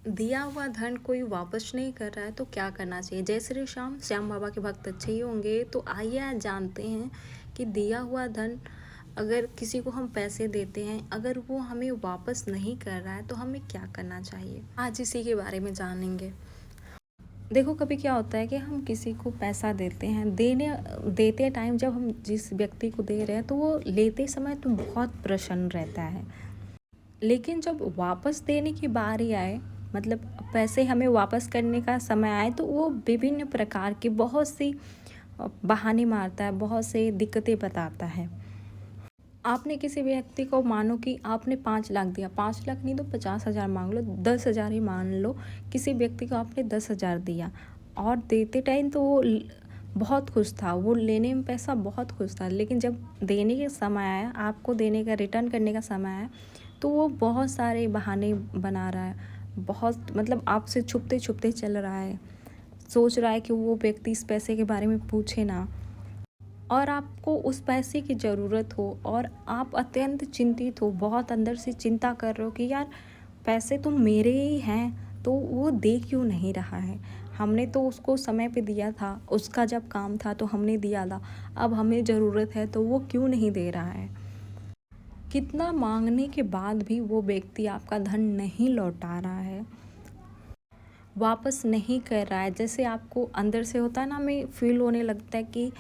दिया हुआ धन कोई वापस नहीं कर रहा है तो क्या करना चाहिए? जय श्री श्याम, श्याम बाबा के भक्त अच्छे ही होंगे। तो आइए आज जानते हैं कि दिया हुआ धन, अगर किसी को हम पैसे देते हैं, अगर वो हमें वापस नहीं कर रहा है तो हमें क्या करना चाहिए? आज इसी के बारे में जानेंगे। देखो, कभी क्या होता है कि हम किसी को पैसा देते हैं, देते टाइम जब हम जिस व्यक्ति को दे रहे हैं तो वो लेते समय तो बहुत प्रसन्न रहता है, लेकिन जब वापस देने की बारी आए, मतलब पैसे हमें वापस करने का समय आए, तो वो विभिन्न प्रकार की बहुत सी बहाने मारता है, बहुत से दिक्कतें बताता है। आपने किसी व्यक्ति को, मानो कि आपने 5 लाख दिया, 5 लाख नहीं तो 50,000 मांग लो, 10,000 ही मान लो, किसी व्यक्ति को आपने 10,000 दिया और देते टाइम तो वो बहुत खुश था, वो लेने में पैसा बहुत खुश था, लेकिन जब देने का समय आया, आपको देने का, रिटर्न करने का समय आया, तो वो बहुत सारे बहाने बना रहा है, बहुत मतलब आपसे छुपते छुपते चल रहा है, सोच रहा है कि वो व्यक्ति इस पैसे के बारे में पूछे ना, और आपको उस पैसे की ज़रूरत हो और आप अत्यंत चिंतित हो, बहुत अंदर से चिंता कर रहे हो कि यार पैसे तो मेरे ही हैं, तो वो दे क्यों नहीं रहा है? हमने तो उसको समय पे दिया था, उसका जब काम था तो हमने दिया था, अब हमें ज़रूरत है तो वो क्यों नहीं दे रहा है? कितना मांगने के बाद भी वो व्यक्ति आपका धन नहीं लौटा रहा है, वापस नहीं कर रहा है। जैसे आपको अंदर से होता है ना, हमें फील होने लगता है कि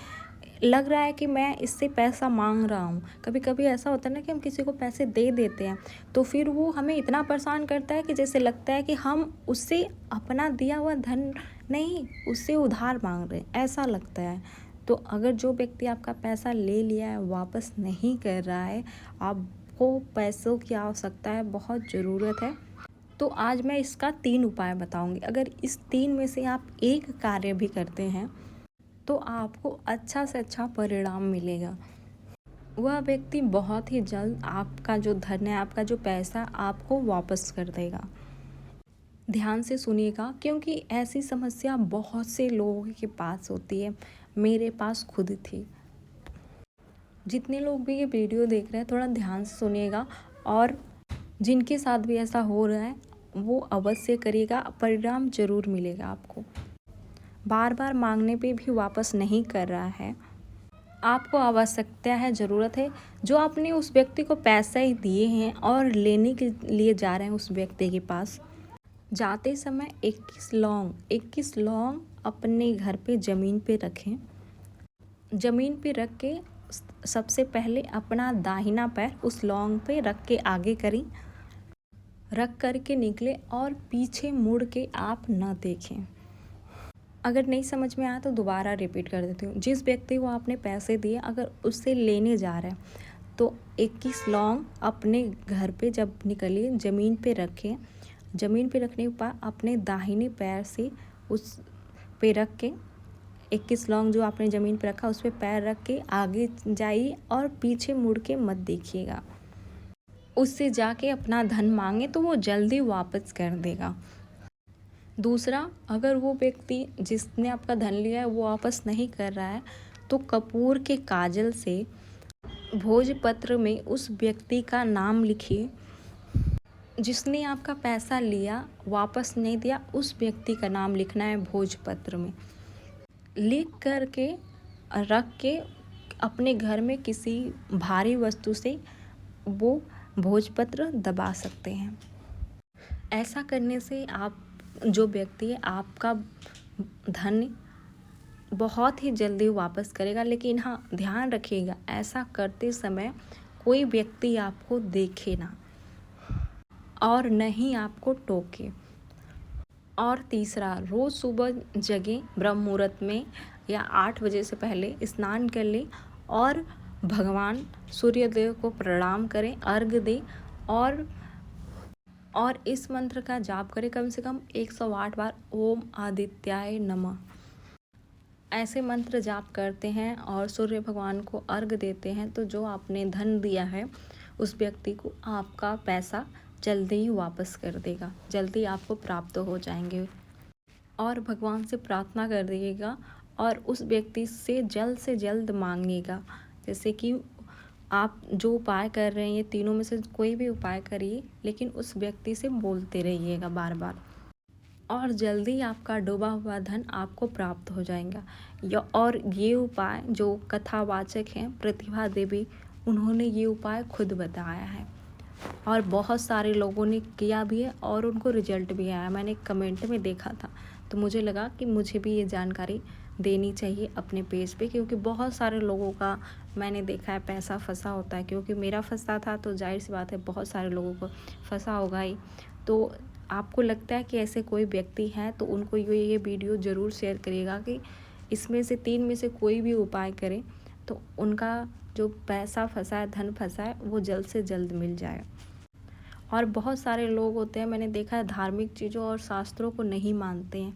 लग रहा है कि मैं इससे पैसा मांग रहा हूँ। कभी कभी ऐसा होता है ना कि हम किसी को पैसे दे देते हैं तो फिर वो हमें इतना परेशान करता है कि जैसे लगता है कि हम उससे अपना दिया हुआ धन नहीं, उससे उधार मांग रहे हैं, ऐसा लगता है। तो अगर जो व्यक्ति आपका पैसा ले लिया है, वापस नहीं कर रहा है, आपको पैसों की आवश्यकता है, बहुत ज़रूरत है, तो आज मैं इसका 3 उपाय बताऊंगी। अगर इस 3 में से आप एक कार्य भी करते हैं तो आपको अच्छा से अच्छा परिणाम मिलेगा। वह व्यक्ति बहुत ही जल्द आपका जो धन है, आपका जो पैसा, आपको वापस कर देगा। ध्यान से सुनिएगा, क्योंकि ऐसी समस्या बहुत से लोगों के पास होती है, मेरे पास खुद थी। जितने लोग भी ये वीडियो देख रहे हैं, थोड़ा ध्यान से सुनिएगा, और जिनके साथ भी ऐसा हो रहा है वो अवश्य करिएगा, परिणाम जरूर मिलेगा आपको। बार बार मांगने पे भी वापस नहीं कर रहा है, आपको आवश्यकता है, ज़रूरत है, जो आपने उस व्यक्ति को पैसे दिए हैं और लेने के लिए जा रहे हैं उस व्यक्ति के पास, जाते समय 21 लौंग अपने घर पे ज़मीन पे रखें। ज़मीन पे रख के सबसे पहले अपना दाहिना पैर उस लौंग पे रख के आगे करें, रख कर के निकले और पीछे मुड़ के आप न देखें। अगर नहीं समझ में आया तो दोबारा रिपीट कर देती हूँ। जिस व्यक्ति को आपने पैसे दिए, अगर उससे लेने जा रहे हैं तो 21 लौंग अपने घर पे जब निकलिए ज़मीन पे रखें। ज़मीन पे रखने के बाद अपने दाहिने पैर से उस पे रख के, 21 लौंग जो आपने ज़मीन पे रखा उस पर पैर रख के आगे जाइए और पीछे मुड़ के मत देखिएगा। उससे जाके अपना धन मांगे तो वो जल्दी वापस कर देगा। दूसरा, अगर वो व्यक्ति जिसने आपका धन लिया है वो वापस नहीं कर रहा है, तो कपूर के काजल से भोजपत्र में उस व्यक्ति का नाम लिखिए। जिसने आपका पैसा लिया, वापस नहीं दिया, उस व्यक्ति का नाम लिखना है भोजपत्र में। लिख कर के रख के अपने घर में किसी भारी वस्तु से वो भोजपत्र दबा सकते हैं। ऐसा करने से आप, जो व्यक्ति है, आपका धन बहुत ही जल्दी वापस करेगा। लेकिन हाँ, ध्यान रखिएगा, ऐसा करते समय कोई व्यक्ति आपको देखे ना और न ही आपको टोके। और तीसरा, रोज़ सुबह जगें ब्रह्म मुहूर्त में या 8 बजे से पहले, स्नान कर लें और भगवान सूर्यदेव को प्रणाम करें, अर्घ्य दें, और इस मंत्र का जाप करें कम से कम 108 बार, ओम आदित्याय नमः। ऐसे मंत्र जाप करते हैं और सूर्य भगवान को अर्घ्य देते हैं तो जो आपने धन दिया है उस व्यक्ति को आपका पैसा जल्दी ही वापस कर देगा, जल्दी आपको प्राप्त हो जाएंगे। और भगवान से प्रार्थना कर दीजिएगा और उस व्यक्ति से जल्द मांगिएगा। जैसे कि आप जो उपाय कर रहे हैं, ये तीनों में से कोई भी उपाय करिए, लेकिन उस व्यक्ति से बोलते रहिएगा बार बार। और जल्दी आपका डूबा हुआ धन आपको प्राप्त हो जाएगा। और ये उपाय जो कथावाचक हैं प्रतिभा देवी, उन्होंने ये उपाय खुद बताया है और बहुत सारे लोगों ने किया भी है और उनको रिजल्ट भी आया। मैंने कमेंट में देखा था तो मुझे लगा कि मुझे भी ये जानकारी देनी चाहिए अपने पेज पे, क्योंकि बहुत सारे लोगों का मैंने देखा है पैसा फंसा होता है। क्योंकि मेरा फंसा था तो जाहिर सी बात है बहुत सारे लोगों को फंसा होगा ही। तो आपको लगता है कि ऐसे कोई व्यक्ति है तो उनको ये वीडियो ज़रूर शेयर करिएगा कि इसमें से 3 में से कोई भी उपाय करें तो उनका जो पैसा फंसा है, धन फंसा है, वो जल्द से जल्द मिल जाए। और बहुत सारे लोग होते हैं, मैंने देखा है, धार्मिक चीज़ों और शास्त्रों को नहीं मानते हैं,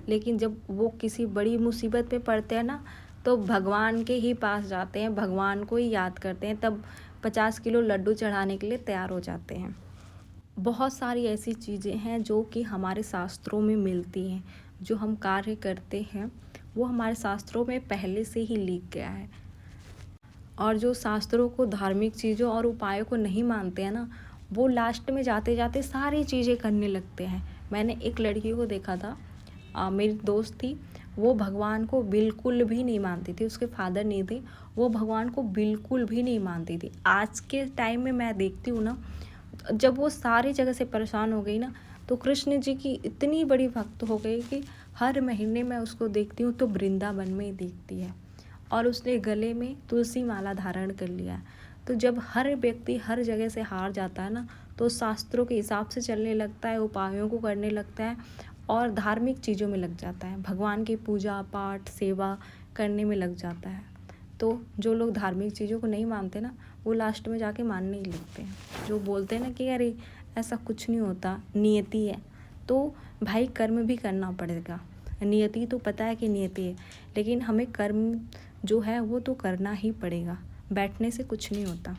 लेकिन जब वो किसी बड़ी मुसीबत में पड़ते हैं ना तो भगवान के ही पास जाते हैं, भगवान को ही याद करते हैं, तब 50 किलो लड्डू चढ़ाने के लिए तैयार हो जाते हैं। बहुत सारी ऐसी चीज़ें हैं जो कि हमारे शास्त्रों में मिलती हैं। जो हम कार्य करते हैं वो हमारे शास्त्रों में पहले से ही लिख गया है। और जो शास्त्रों को, धार्मिक चीज़ों और उपायों को नहीं मानते हैं ना, वो लास्ट में जाते जाते सारी चीज़ें करने लगते हैं। मैंने एक लड़की को देखा था, मेरी दोस्त थी, वो भगवान को बिल्कुल भी नहीं मानती थी, उसके फादर नहीं थे, वो भगवान को बिल्कुल भी नहीं मानती थी। आज के टाइम में मैं देखती हूँ ना, जब वो सारी जगह से परेशान हो गई ना, तो कृष्ण जी की इतनी बड़ी भक्त हो गई कि हर महीने मैं उसको देखती हूँ तो वृंदावन में ही दिखती है और उसने गले में तुलसी माला धारण कर लिया है। तो जब हर व्यक्ति हर जगह से हार जाता है ना, तो शास्त्रों के हिसाब से चलने लगता है, उपायों को करने लगता है और धार्मिक चीज़ों में लग जाता है, भगवान की पूजा पाठ सेवा करने में लग जाता है। तो जो लोग धार्मिक चीज़ों को नहीं मानते ना, वो लास्ट में जाके मानने ही लगते हैं। जो बोलते हैं ना कि अरे ऐसा कुछ नहीं होता, नियति है, तो भाई कर्म भी करना पड़ेगा। नियति तो पता है कि नियति है, लेकिन हमें कर्म जो है वो तो करना ही पड़ेगा, बैठने से कुछ नहीं होता।